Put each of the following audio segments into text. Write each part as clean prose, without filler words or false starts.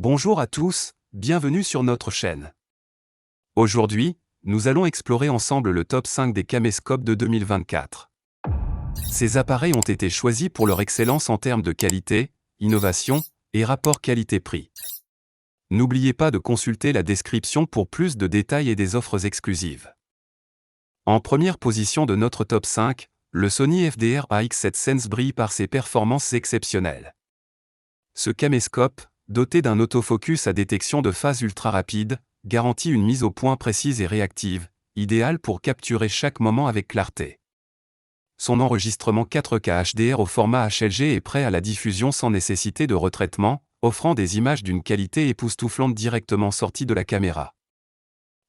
Bonjour à tous, bienvenue sur notre chaîne. Aujourd'hui, nous allons explorer ensemble le top 5 des caméscopes de 2024. Ces appareils ont été choisis pour leur excellence en termes de qualité, innovation et rapport qualité-prix. N'oubliez pas de consulter la description pour plus de détails et des offres exclusives. En première position de notre top 5, le Sony FDR AX7 Sense brille par ses performances exceptionnelles. Ce caméscope, doté d'un autofocus à détection de phase ultra rapide, garantit une mise au point précise et réactive, idéale pour capturer chaque moment avec clarté. Son enregistrement 4K HDR au format HLG est prêt à la diffusion sans nécessité de retraitement, offrant des images d'une qualité époustouflante directement sorties de la caméra.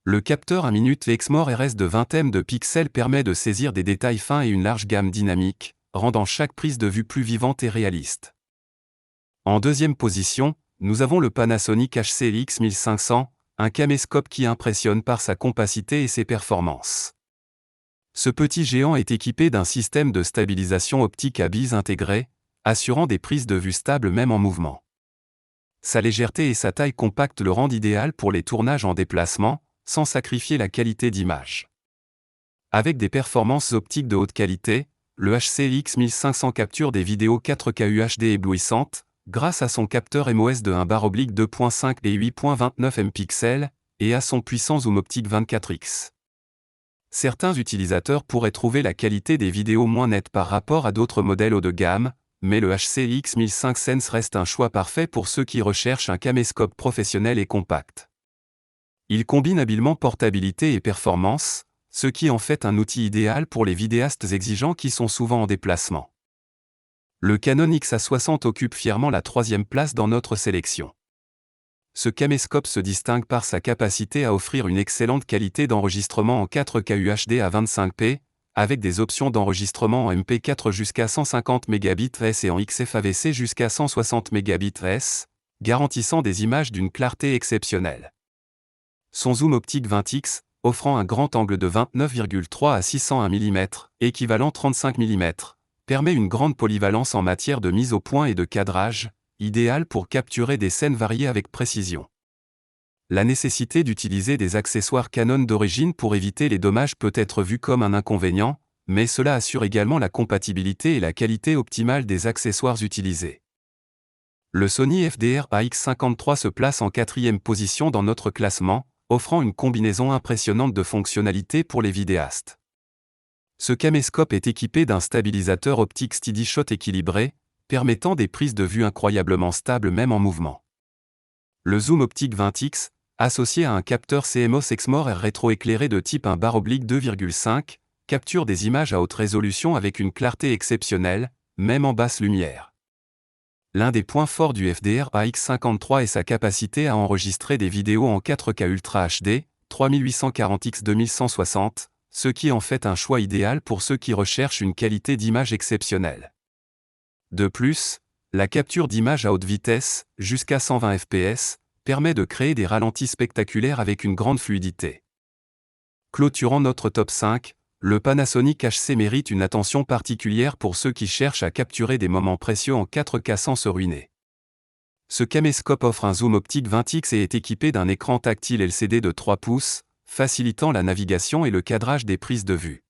Le capteur 1 minute Exmor RS de 20 m de pixels permet de saisir des détails fins et une large gamme dynamique, rendant chaque prise de vue plus vivante et réaliste. En deuxième position, nous avons le Panasonic HCLX 1500, un caméscope qui impressionne par sa compacité et ses performances. Ce petit géant est équipé d'un système de stabilisation optique à billes intégré, assurant des prises de vue stables même en mouvement. Sa légèreté et sa taille compacte le rendent idéal pour les tournages en déplacement, sans sacrifier la qualité d'image. Avec des performances optiques de haute qualité, le HCLX 1500 capture des vidéos 4K UHD éblouissantes, grâce à son capteur MOS de 1/2.5 et 8.29 MP, et à son puissant zoom optique 24x. Certains utilisateurs pourraient trouver la qualité des vidéos moins nette par rapport à d'autres modèles haut de gamme, mais le HCLX 1500 Sense reste un choix parfait pour ceux qui recherchent un caméscope professionnel et compact. Il combine habilement portabilité et performance, ce qui en fait un outil idéal pour les vidéastes exigeants qui sont souvent en déplacement. Le Canon XA60 occupe fièrement la 3e place dans notre sélection. Ce caméscope se distingue par sa capacité à offrir une excellente qualité d'enregistrement en 4K UHD à 25p, avec des options d'enregistrement en MP4 jusqu'à 150 Mbps et en XFAVC jusqu'à 160 Mbps, garantissant des images d'une clarté exceptionnelle. Son zoom optique 20x, offrant un grand angle de 29,3 à 601 mm, équivalent 35 mm, permet une grande polyvalence en matière de mise au point et de cadrage, idéal pour capturer des scènes variées avec précision. La nécessité d'utiliser des accessoires Canon d'origine pour éviter les dommages peut être vue comme un inconvénient, mais cela assure également la compatibilité et la qualité optimale des accessoires utilisés. Le Sony FDR AX53 se place en 4e position dans notre classement, offrant une combinaison impressionnante de fonctionnalités pour les vidéastes. Ce caméscope est équipé d'un stabilisateur optique Steady Shot équilibré, permettant des prises de vue incroyablement stables même en mouvement. Le zoom optique 20x, associé à un capteur CMOS Exmor R rétroéclairé de type 1/2.5, capture des images à haute résolution avec une clarté exceptionnelle, même en basse lumière. L'un des points forts du FDR AX53 est sa capacité à enregistrer des vidéos en 4K Ultra HD, 3840x 2160, ce qui en fait un choix idéal pour ceux qui recherchent une qualité d'image exceptionnelle. De plus, la capture d'images à haute vitesse, jusqu'à 120 fps, permet de créer des ralentis spectaculaires avec une grande fluidité. Clôturant notre top 5, le Panasonic HC mérite une attention particulière pour ceux qui cherchent à capturer des moments précieux en 4K sans se ruiner. Ce caméscope offre un zoom optique 20x et est équipé d'un écran tactile LCD de 3 pouces, facilitant la navigation et le cadrage des prises de vue.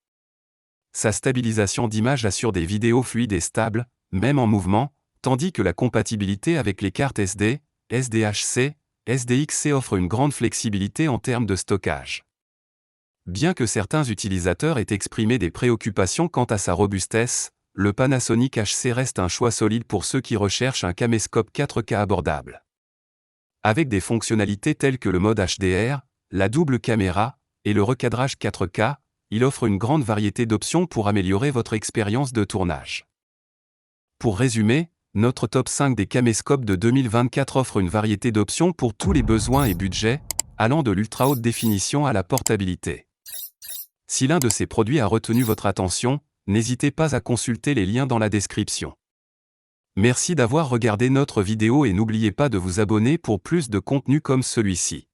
Sa stabilisation d'image assure des vidéos fluides et stables, même en mouvement, tandis que la compatibilité avec les cartes SD, SDHC, SDXC offre une grande flexibilité en termes de stockage. Bien que certains utilisateurs aient exprimé des préoccupations quant à sa robustesse, le Panasonic HC reste un choix solide pour ceux qui recherchent un caméscope 4K abordable. Avec des fonctionnalités telles que le mode HDR, la double caméra et le recadrage 4K, il offre une grande variété d'options pour améliorer votre expérience de tournage. Pour résumer, notre top 5 des caméscopes de 2024 offre une variété d'options pour tous les besoins et budgets, allant de l'ultra haute définition à la portabilité. Si l'un de ces produits a retenu votre attention, n'hésitez pas à consulter les liens dans la description. Merci d'avoir regardé notre vidéo et n'oubliez pas de vous abonner pour plus de contenu comme celui-ci.